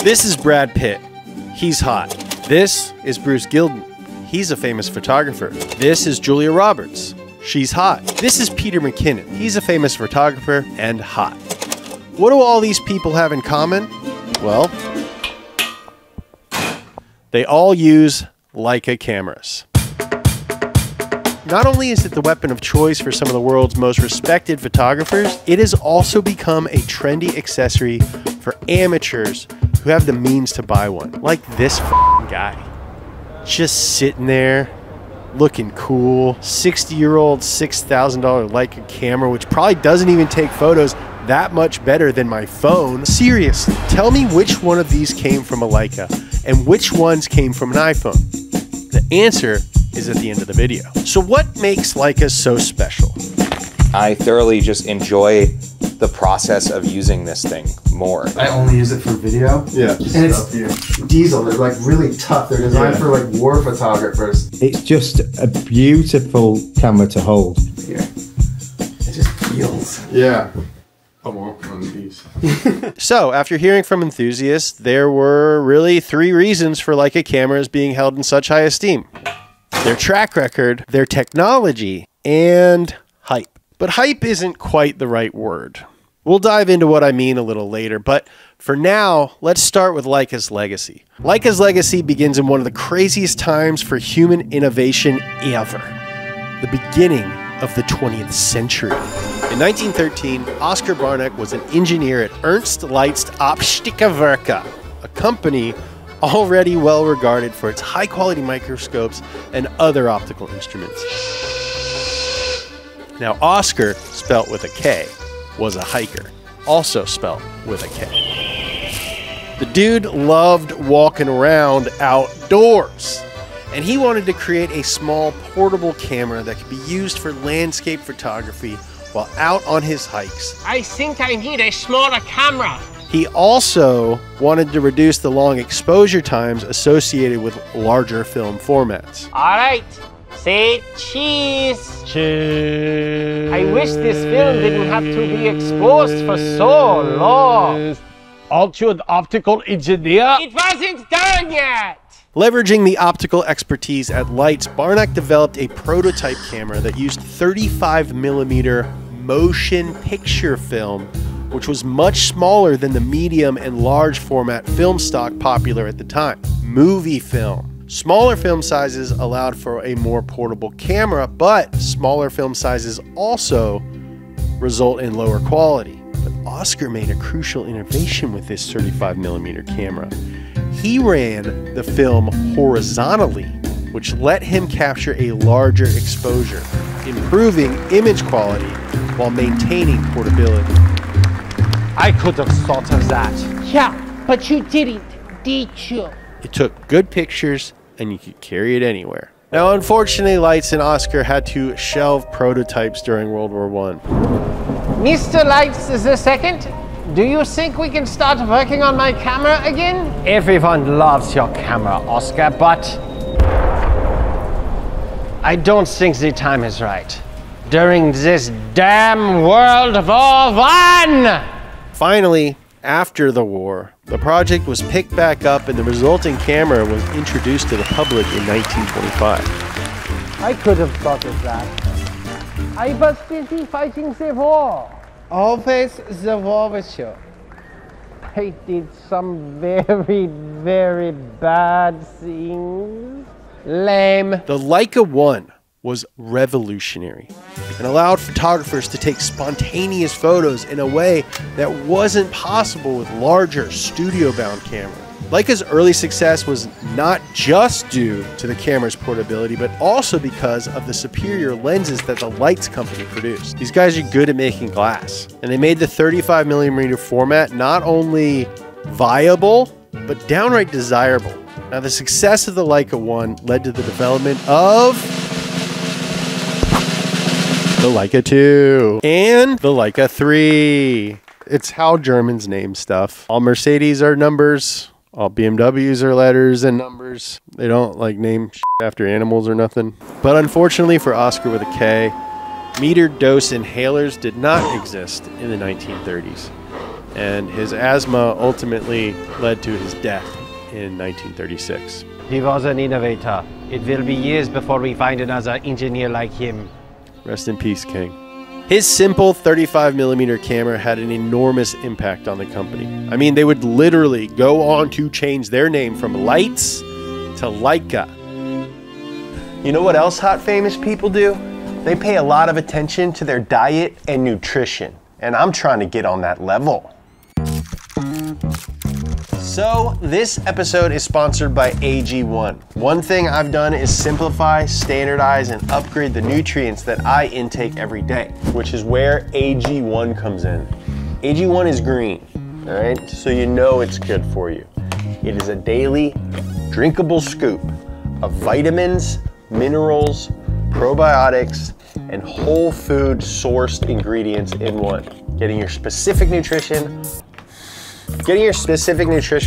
This is Brad Pitt. He's hot. This is Bruce Gilden. He's a famous photographer. This is Julia Roberts. She's hot. This is Peter McKinnon. He's a famous photographer and hot. What do all these people have in common? Well, they all use Leica cameras. Not only is it the weapon of choice for some of the world's most respected photographers, it has also become a trendy accessory for amateurs who have the means to buy one. Like this guy. Just sitting there, looking cool. 60-year-old, $6,000 Leica camera, which probably doesn't even take photos that much better than my phone. Seriously, tell me which one of these came from a Leica and which ones came from an iPhone. The answer is at the end of the video. So what makes Leica so special? I thoroughly just enjoy the process of using this thing more. I only use it for video. Yeah. And it's diesel. They're like really tough. They're designed for like war photographers. It's just a beautiful camera to hold. Here. It just feels. Yeah. Oh, well, one of these. So, after hearing from enthusiasts, there were really 3 reasons for Leica cameras being held in such high esteem. Their track record, their technology, and hype. But hype isn't quite the right word. We'll dive into what I mean a little later, but for now, let's start with Leica's legacy. Leica's legacy begins in one of the craziest times for human innovation ever. The beginning of the 20th century. In 1913, Oskar Barnack was an engineer at Ernst Leit's Optische Werke, a company already well regarded for its high-quality microscopes and other optical instruments. Now, Oskar, spelt with a K, was a hiker, also spelt with a K. The dude loved walking around outdoors, and he wanted to create a small portable camera that could be used for landscape photography while out on his hikes. I think I need a smaller camera. He also wanted to reduce the long exposure times associated with larger film formats. All right, say cheese. Cheese. I wish this film didn't have to be exposed for so long. Aren't you an optical engineer? It wasn't done yet. Leveraging the optical expertise at Leitz, Barnack developed a prototype camera that used 35mm motion picture film, which was much smaller than the medium and large format film stock popular at the time. Movie film. Smaller film sizes allowed for a more portable camera, but smaller film sizes also result in lower quality. But Oskar made a crucial innovation with this 35mm camera. He ran the film horizontally, which let him capture a larger exposure, improving image quality while maintaining portability. I could have thought of that. Yeah, but you didn't, did you? It took good pictures and you could carry it anywhere. Now, unfortunately, Leitz and Oskar had to shelve prototypes during World War I. Mr. Leitz II, do you think we can start working on my camera again? Everyone loves your camera, Oskar, but I don't think the time is right. During this damn World War I! Finally, after the war, the project was picked back up and the resulting camera was introduced to the public in 1925. I could have thought of that. I was busy fighting the war. Always the war with you. I did some very, very bad things. Lame. The Leica 1 was revolutionary and allowed photographers to take spontaneous photos in a way that wasn't possible with larger studio-bound cameras. Leica's early success was not just due to the camera's portability, but also because of the superior lenses that the Leitz company produced. These guys are good at making glass, and they made the 35mm format not only viable, but downright desirable. Now, the success of the Leica 1 led to the development of the Leica 2 and the Leica 3. It's how Germans name stuff. All Mercedes are numbers. All BMWs are letters and numbers. They don't like name after animals or nothing. But unfortunately for Oskar with a K, metered dose inhalers did not exist in the 1930s. and his asthma ultimately led to his death in 1936. He was an innovator. It will be years before we find another engineer like him. Rest in peace, King. His simple 35mm camera had an enormous impact on the company. I mean, they would literally go on to change their name from Lights to Leica. You know what else hot famous people do? They pay a lot of attention to their diet and nutrition, and I'm trying to get on that level. So this episode is sponsored by AG1. One thing I've done is simplify, standardize, and upgrade the nutrients that I intake every day, which is where AG1 comes in. AG1 is green, all right? So you know it's good for you. It is a daily drinkable scoop of vitamins, minerals, probiotics, and whole food sourced ingredients in one. Getting your specific nutrition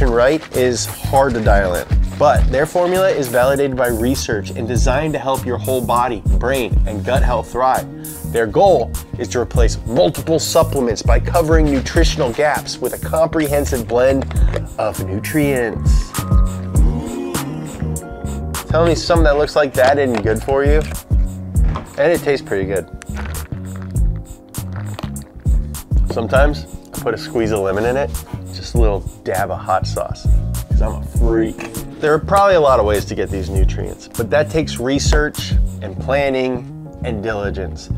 right is hard to dial in, but their formula is validated by research and designed to help your whole body, brain, and gut health thrive. Their goal is to replace multiple supplements by covering nutritional gaps with a comprehensive blend of nutrients. Tell me something that looks like that isn't good for you, and it tastes pretty good. Sometimes I put a squeeze of lemon in it, just a little dab of hot sauce, because I'm a freak. There are probably a lot of ways to get these nutrients, but that takes research and planning and diligence.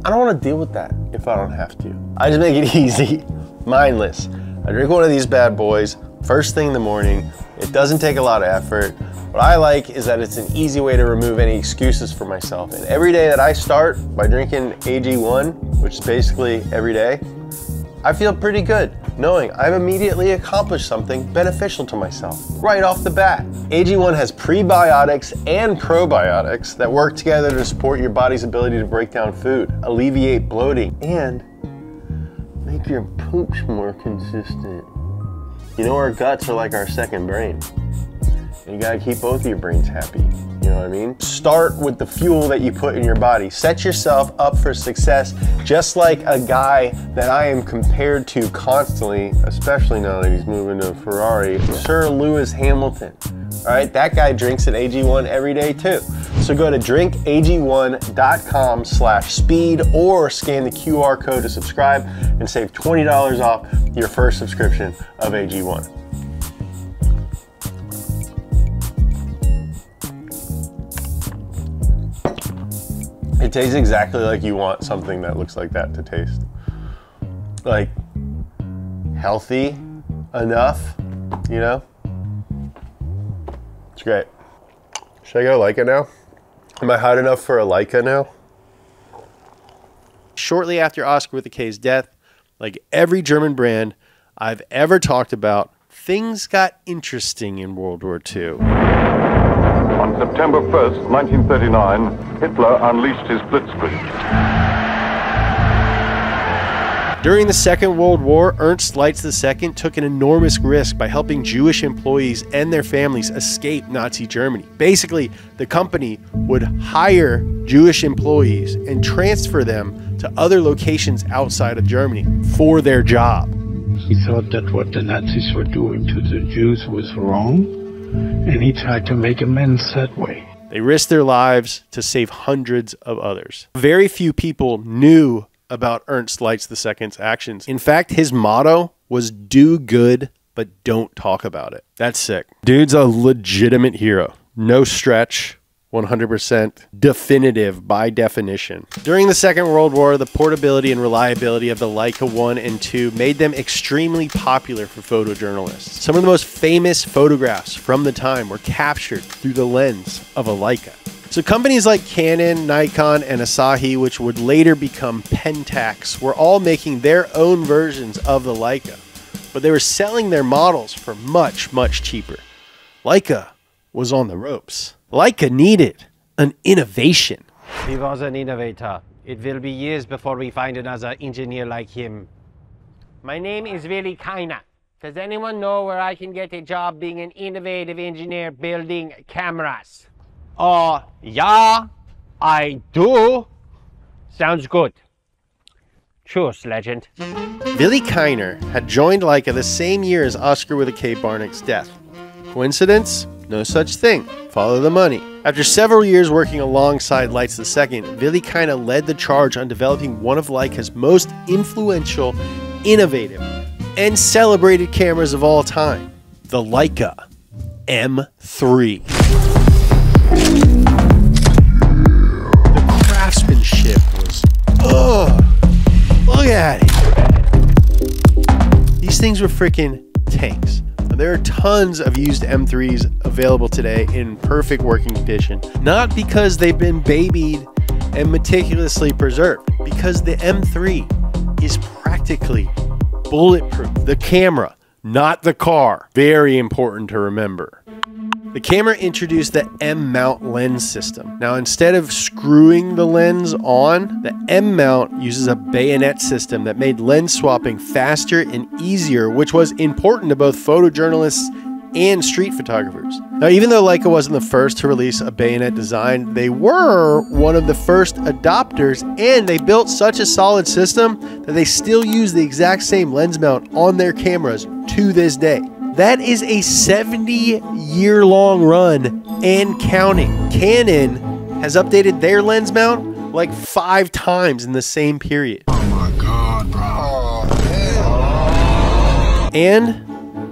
I don't want to deal with that if I don't have to. I just make it easy, mindless. I drink one of these bad boys first thing in the morning. It doesn't take a lot of effort. What I like is that it's an easy way to remove any excuses for myself. And every day that I start by drinking AG1, which is basically every day, I feel pretty good knowing I've immediately accomplished something beneficial to myself right off the bat. AG1 has prebiotics and probiotics that work together to support your body's ability to break down food, alleviate bloating, and make your poops more consistent. You know, our guts are like our second brain. And you gotta keep both of your brains happy. You know what I mean? Start with the fuel that you put in your body. Set yourself up for success, just like a guy that I am compared to constantly, especially now that he's moving to a Ferrari, Sir Lewis Hamilton. All right, that guy drinks an AG1 every day too. So go to drinkag1.com/speed or scan the QR code to subscribe and save $20 off your first subscription of AG1. It tastes exactly like you want something that looks like that to taste. Like, healthy enough, you know? It's great. Should I go Leica now? Am I hot enough for a Leica now? Shortly after Oscar with a K's death, like every German brand I've ever talked about, things got interesting in World War II. On September 1st, 1939, Hitler unleashed his blitzkrieg. During the Second World War, Ernst Leitz II took an enormous risk by helping Jewish employees and their families escape Nazi Germany. Basically, the company would hire Jewish employees and transfer them to other locations outside of Germany for their job. He thought that what the Nazis were doing to the Jews was wrong, and he tried to make amends that way. They risked their lives to save hundreds of others. Very few people knew about Ernst Leitz II's actions. In fact, his motto was do good, but don't talk about it. That's sick. Dude's a legitimate hero. No stretch. 100% definitive by definition. During the Second World War, the portability and reliability of the Leica 1 and 2 made them extremely popular for photojournalists. Some of the most famous photographs from the time were captured through the lens of a Leica. So companies like Canon, Nikon, and Asahi, which would later become Pentax, were all making their own versions of the Leica, but they were selling their models for much, much cheaper. Leica was on the ropes. Leica needed an innovation. He was an innovator. It will be years before we find another engineer like him. My name is Willy Keiner. Does anyone know where I can get a job being an innovative engineer building cameras? Yeah, I do. Sounds good. Cheers, legend. Willi Keiner had joined Leica the same year as Oscar with a K Barnack's death. Coincidence? No such thing. Follow the money. After several years working alongside Leitz II, Willi Keiner led the charge on developing one of Leica's most influential, innovative, and celebrated cameras of all time, the Leica M3. The craftsmanship was, look at it. These things were freaking tanks. There are tons of used M3s available today in perfect working condition, not because they've been babied and meticulously preserved, because the M3 is practically bulletproof. The camera, not the car. Very important to remember. The camera introduced the M-mount lens system. Now, instead of screwing the lens on, the M-mount uses a bayonet system that made lens swapping faster and easier, which was important to both photojournalists and street photographers. Now, even though Leica wasn't the first to release a bayonet design, they were one of the first adopters, and they built such a solid system that they still use the exact same lens mount on their cameras to this day. That is a 70-year-long run and counting. Canon has updated their lens mount like 5 times in the same period. Oh my God, bro. And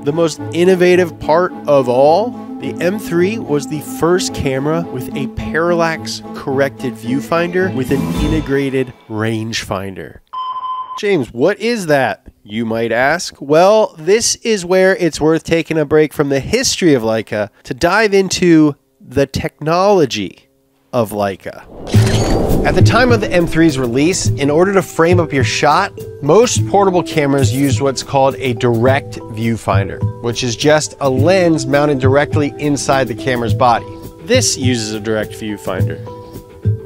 the most innovative part of all, the M3 was the first camera with a parallax-corrected viewfinder with an integrated rangefinder. James, what is that, you might ask? Well, this is where it's worth taking a break from the history of Leica to dive into the technology of Leica. At the time of the M3's release, in order to frame up your shot, most portable cameras used what's called a direct viewfinder, which is just a lens mounted directly inside the camera's body. This uses a direct viewfinder.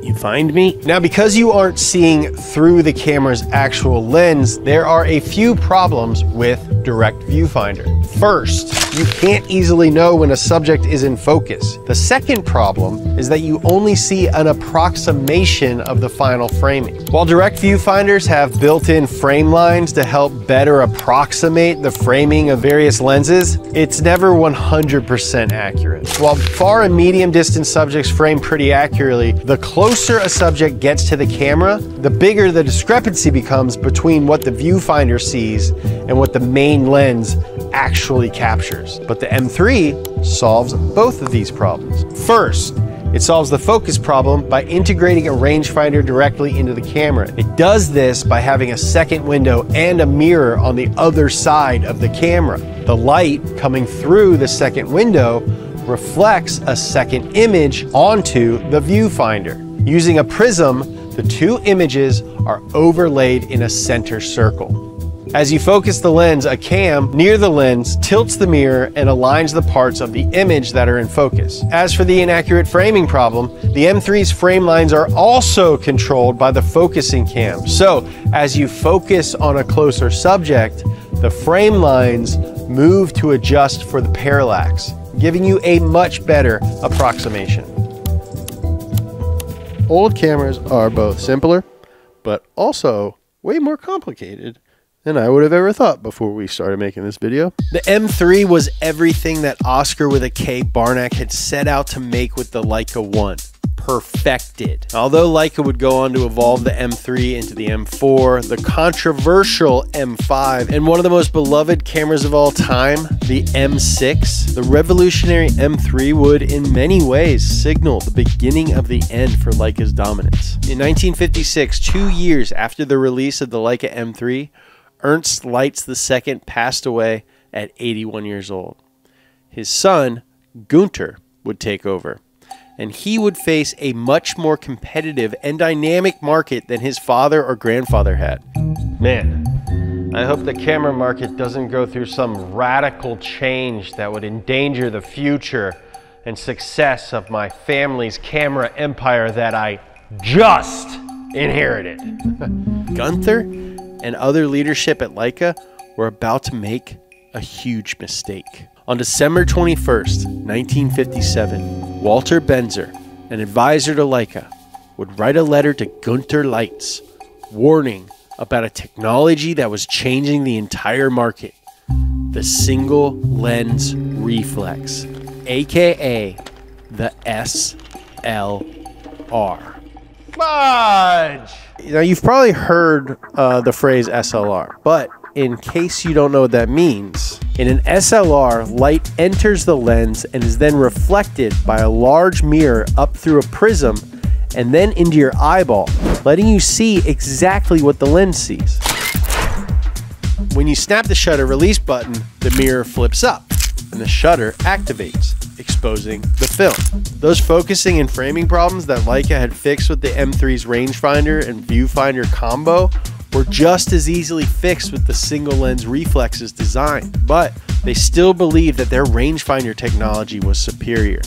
You find me? Now, because you aren't seeing through the camera's actual lens, there are a few problems with direct viewfinder. First, you can't easily know when a subject is in focus. The second problem is that you only see an approximation of the final framing. While direct viewfinders have built-in frame lines to help better approximate the framing of various lenses, it's never 100% accurate. While far and medium distance subjects frame pretty accurately, the closer a subject gets to the camera, the bigger the discrepancy becomes between what the viewfinder sees and what the main lens actually captures. But the M3 solves both of these problems. First, it solves the focus problem by integrating a rangefinder directly into the camera. It does this by having a second window and a mirror on the other side of the camera. The light coming through the second window reflects a second image onto the viewfinder. Using a prism, the two images are overlaid in a center circle. As you focus the lens, a cam near the lens tilts the mirror and aligns the parts of the image that are in focus. As for the inaccurate framing problem, the M3's frame lines are also controlled by the focusing cam. So, as you focus on a closer subject, the frame lines move to adjust for the parallax, giving you a much better approximation. Old cameras are both simpler, but also way more complicated than I would have ever thought before we started making this video. The M3 was everything that Oscar with a K Barnack had set out to make with the Leica 1. Perfected. Although Leica would go on to evolve the M3 into the M4, the controversial M5, and one of the most beloved cameras of all time, the M6, the revolutionary M3 would in many ways signal the beginning of the end for Leica's dominance. In 1956, 2 years after the release of the Leica M3, Ernst Leitz II passed away at 81 years old. His son, Gunter, would take over, and he would face a much more competitive and dynamic market than his father or grandfather had. Man, I hope the camera market doesn't go through some radical change that would endanger the future and success of my family's camera empire that I just inherited. Gunther and other leadership at Leica were about to make a huge mistake. On December 21st, 1957, Walter Benzer, an advisor to Leica, would write a letter to Gunter Leitz, warning about a technology that was changing the entire market. The single lens reflex, aka the SLR. Fudge! Now, you've probably heard the phrase SLR, but in case you don't know what that means, in an SLR, light enters the lens and is then reflected by a large mirror up through a prism and then into your eyeball, letting you see exactly what the lens sees. When you snap the shutter release button, the mirror flips up and the shutter activates, exposing the film. Those focusing and framing problems that Leica had fixed with the M3's rangefinder and viewfinder combo were just as easily fixed with the single lens reflex's design, but they still believed that their rangefinder technology was superior.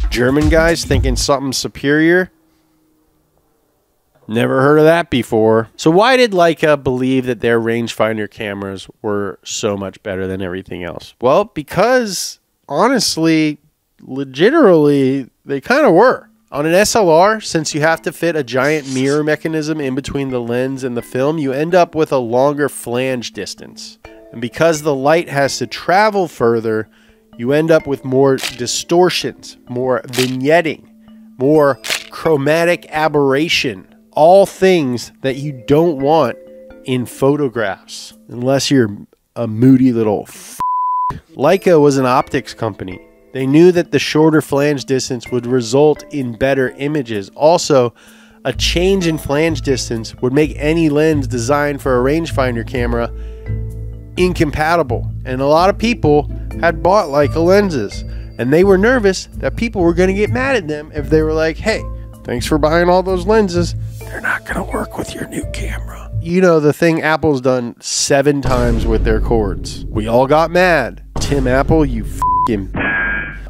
German guys thinking something superior? Never heard of that before. So why did Leica believe that their rangefinder cameras were so much better than everything else? Well, because honestly, legitimately, they kind of were. On an SLR, since you have to fit a giant mirror mechanism in between the lens and the film, you end up with a longer flange distance. And because the light has to travel further, you end up with more distortions, more vignetting, more chromatic aberration. All things that you don't want in photographs, unless you're a moody little f***. Leica was an optics company. They knew that the shorter flange distance would result in better images. Also, a change in flange distance would make any lens designed for a rangefinder camera incompatible. And a lot of people had bought Leica lenses, and they were nervous that people were going to get mad at them if they were like, hey, thanks for buying all those lenses. They're not going to work with your new camera. You know, the thing Apple's done 7 times with their cords. We all got mad. Tim Apple, you f***ing...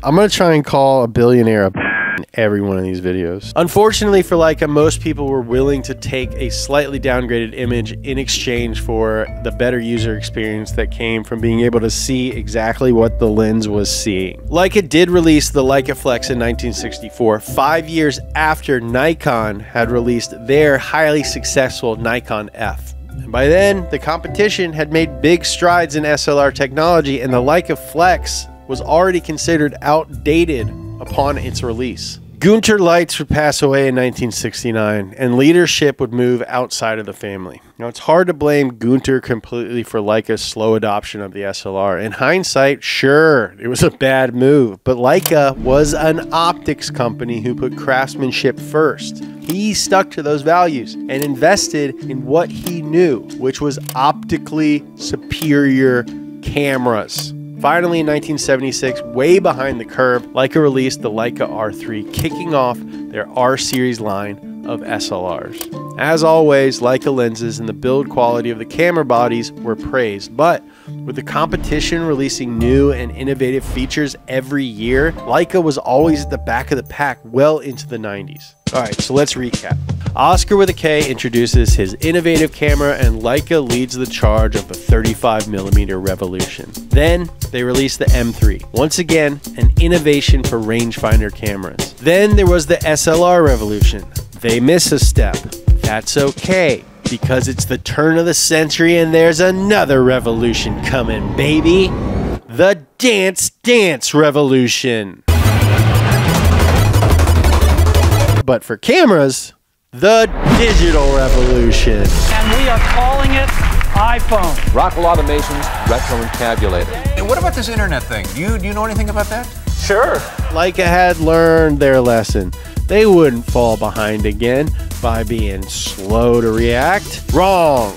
I'm going to try and call a billionaire in every one of these videos. Unfortunately for Leica, most people were willing to take a slightly downgraded image in exchange for the better user experience that came from being able to see exactly what the lens was seeing. Leica did release the Leica Flex in 1964, 5 years after Nikon had released their highly successful Nikon F. And by then, the competition had made big strides in SLR technology, and the Leica Flex was already considered outdated upon its release. Gunter Leitz would pass away in 1969, and leadership would move outside of the family. Now, it's hard to blame Gunter completely for Leica's slow adoption of the SLR. In hindsight, sure, it was a bad move, but Leica was an optics company who put craftsmanship first. He stuck to those values and invested in what he knew, which was optically superior cameras. Finally, in 1976, way behind the curve, Leica released the Leica R3, kicking off their R-series line of SLRs. As always, Leica lenses and the build quality of the camera bodies were praised, but with the competition releasing new and innovative features every year, Leica was always at the back of the pack well into the 90s. Alright, so let's recap. Oscar with a K introduces his innovative camera, and Leica leads the charge of the 35mm revolution. Then they released the M3, once again an innovation for rangefinder cameras. Then there was the SLR revolution. They miss a step. That's okay, because it's the turn of the century and there's another revolution coming, baby. The dance revolution. But for cameras, the digital revolution. And we are calling it iPhone. Rockwell Automation's retro encabulator. And what about this internet thing? Do you know anything about that? Sure. Leica had learned their lesson. They wouldn't fall behind again by being slow to react. Wrong.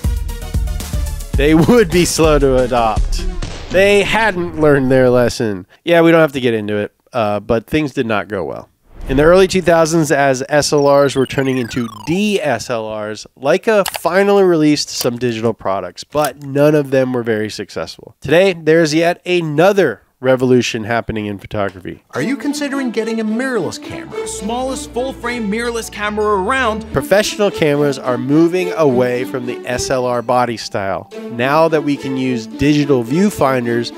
They would be slow to adopt. They hadn't learned their lesson. Yeah, we don't have to get into it, but things did not go well. In the early 2000s, as SLRs were turning into DSLRs, Leica finally released some digital products, but none of them were very successful. Today, there's yet another revolution happening in photography. Are you considering getting a mirrorless camera? Smallest full-frame mirrorless camera around. Professional cameras are moving away from the SLR body style. Now that we can use digital viewfinders,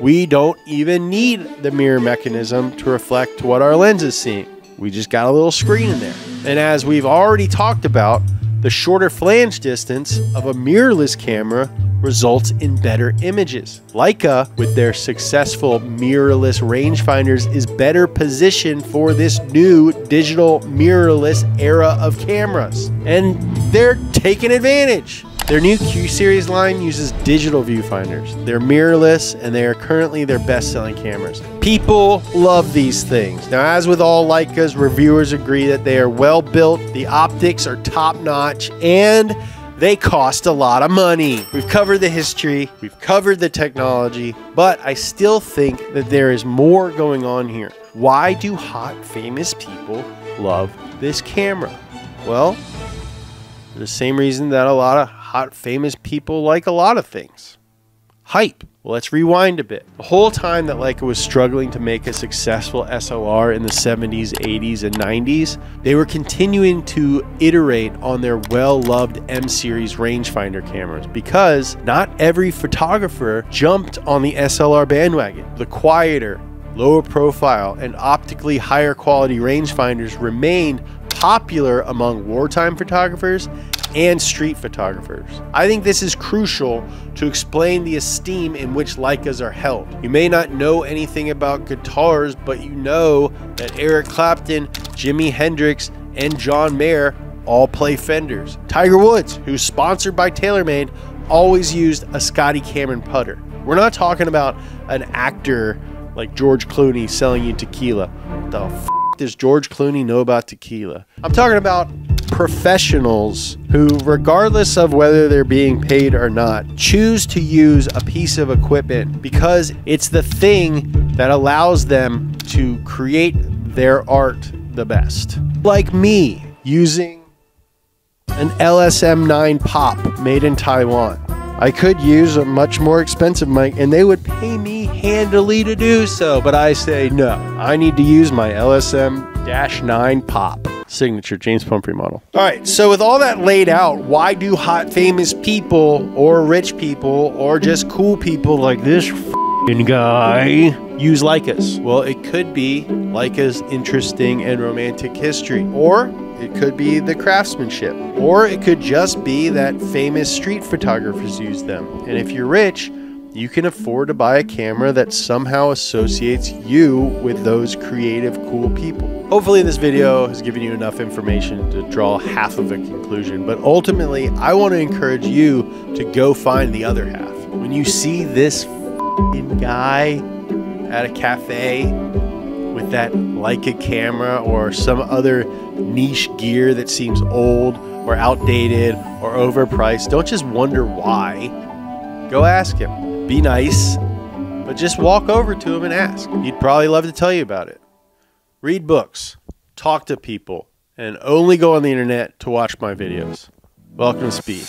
we don't even need the mirror mechanism to reflect what our lens is seeing. We just got a little screen in there. And as we've already talked about, The shorter flange distance of a mirrorless camera results in better images. Leica, with their successful mirrorless rangefinders, is better positioned for this new digital mirrorless era of cameras. And they're taking advantage. Their new Q series line uses digital viewfinders. They're mirrorless and they are currently their best-selling cameras. People love these things. Now, as with all Leicas, reviewers agree that they are well built, the optics are top-notch, and they cost a lot of money. We've covered the history, we've covered the technology, but I still think that there is more going on here. Why do hot, famous people love this camera? Well, for the same reason that a lot of hot, famous people like a lot of things. Hype. Well, let's rewind a bit. The whole time that Leica was struggling to make a successful SLR in the 70s, 80s, and 90s, they were continuing to iterate on their well-loved M-series rangefinder cameras because not every photographer jumped on the SLR bandwagon. The quieter, lower profile, and optically higher quality rangefinders remained popular among wartime photographers and street photographers. I think this is crucial to explain the esteem in which Leicas are held. You may not know anything about guitars, but you know that Eric Clapton, Jimi Hendrix, and John Mayer all play Fenders. Tiger Woods, who's sponsored by TaylorMade, always used a Scotty Cameron putter. We're not talking about an actor like George Clooney selling you tequila. What the f does George Clooney know about tequila? I'm talking about professionals who, regardless of whether they're being paid or not, choose to use a piece of equipment because it's the thing that allows them to create their art the best. Like me using an LSM9 Pop made in Taiwan. I could use a much more expensive mic and they would pay me handily to do so, but I say no. I need to use my LSM-9 Pop. Signature James Pumphrey model. All right, so with all that laid out, why do hot, famous people or rich people or just cool people like this guy use Leicas? Well, it could be Leica's interesting and romantic history, or it could be the craftsmanship, or it could just be that famous street photographers use them. And if you're rich, you can afford to buy a camera that somehow associates you with those creative, cool people. Hopefully this video has given you enough information to draw half of a conclusion, but ultimately I want to encourage you to go find the other half. When you see this guy at a cafe with that Leica camera or some other niche gear that seems old or outdated or overpriced, don't just wonder why. Go ask him. Be nice, but just walk over to him and ask. He'd probably love to tell you about it. Read books, talk to people, and only go on the internet to watch my videos. Welcome to Speed.